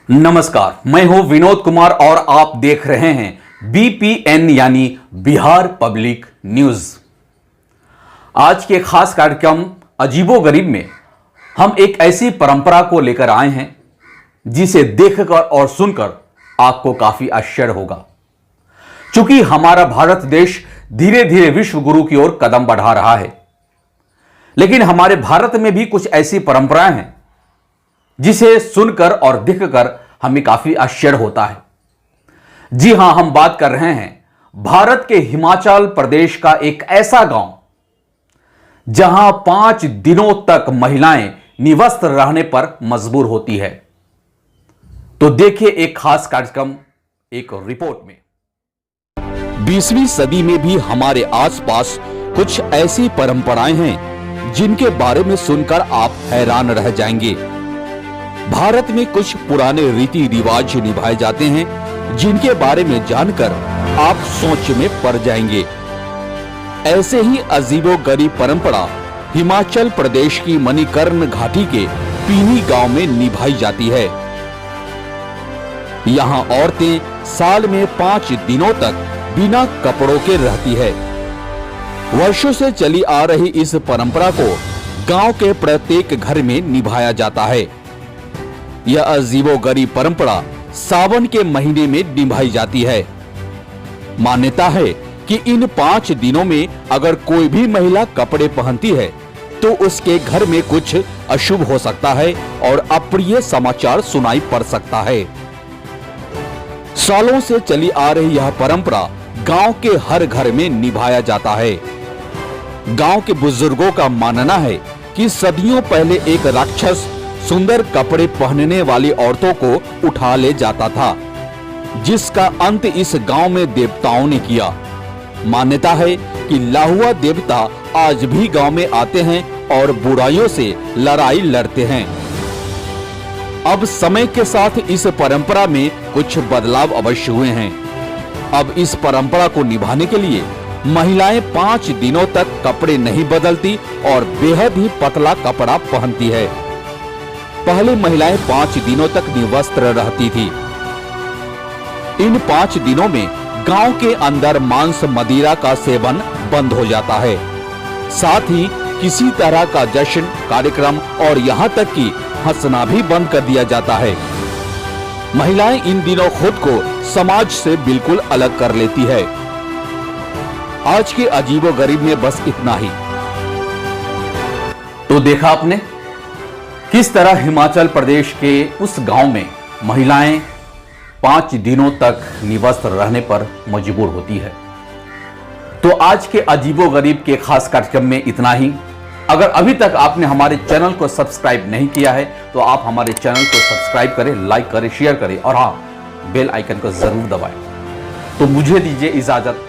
नमस्कार, मैं हूं विनोद कुमार और आप देख रहे हैं बीपीएन यानी बिहार पब्लिक न्यूज। आज के खास कार्यक्रम अजीबोगरीब में हम एक ऐसी परंपरा को लेकर आए हैं जिसे देखकर और सुनकर आपको काफी आश्चर्य होगा। चूंकि हमारा भारत देश धीरे धीरे विश्व गुरु की ओर कदम बढ़ा रहा है, लेकिन हमारे भारत में भी कुछ ऐसी परंपराएं हैं जिसे सुनकर और दिखकर हमें काफी आश्चर्य होता है। जी हां, हम बात कर रहे हैं भारत के हिमाचल प्रदेश का एक ऐसा गांव जहां 5 दिनों तक महिलाएं निवस्त्र रहने पर मजबूर होती है। तो देखिए एक खास कार्यक्रम एक रिपोर्ट में। 20वीं सदी में भी हमारे आसपास कुछ ऐसी परंपराएं हैं जिनके बारे में सुनकर आप हैरान रह जाएंगे। भारत में कुछ पुराने रीति रिवाज निभाए जाते हैं जिनके बारे में जानकर आप सोच में पड़ जाएंगे। ऐसे ही अजीबोगरीब परंपरा हिमाचल प्रदेश की मणिकर्ण घाटी के पीनी गांव में निभाई जाती है। यहाँ औरतें साल में 5 दिनों तक बिना कपड़ों के रहती है। वर्षों से चली आ रही इस परंपरा को गांव के प्रत्येक घर में निभाया जाता है। यह अजीबोगरीब परंपरा सावन के महीने में निभाई जाती है। मान्यता है कि इन 5 दिनों में अगर कोई भी महिला कपड़े पहनती है तो उसके घर में कुछ अशुभ हो सकता है और अप्रिय समाचार सुनाई पड़ सकता है। सालों से चली आ रही यह परंपरा गांव के हर घर में निभाया जाता है। गांव के बुजुर्गों का मानना है कि सदियों पहले एक राक्षस सुंदर कपड़े पहनने वाली औरतों को उठा ले जाता था, जिसका अंत इस गांव में देवताओं ने किया। मान्यता है कि लाहुआ देवता आज भी गांव में आते हैं और बुराइयों से लड़ाई लड़ते हैं। अब समय के साथ इस परंपरा में कुछ बदलाव अवश्य हुए हैं। अब इस परंपरा को निभाने के लिए महिलाएं 5 दिनों तक कपड़े नहीं बदलती और बेहद ही पतला कपड़ा पहनती है। पहले महिलाएं 5 दिनों तक निवस्त्र रहती थी। इन 5 दिनों में गांव के अंदर मांस मदिरा का सेवन बंद हो जाता है। साथ ही किसी तरह का जश्न कार्यक्रम और यहाँ तक कि हंसना भी बंद कर दिया जाता है। महिलाएं इन दिनों खुद को समाज से बिल्कुल अलग कर लेती है। आज के अजीबोगरीब में बस इतना ही। तो देखा आपने किस तरह हिमाचल प्रदेश के उस गांव में महिलाएं 5 दिनों तक निवस्त्र रहने पर मजबूर होती है। तो आज के अजीबोगरीब के खास कार्यक्रम में इतना ही। अगर अभी तक आपने हमारे चैनल को सब्सक्राइब नहीं किया है तो आप हमारे चैनल को सब्सक्राइब करें, लाइक करें, शेयर करें और हाँ, बेल आइकन को जरूर दबाएं। तो मुझे दीजिए इजाजत।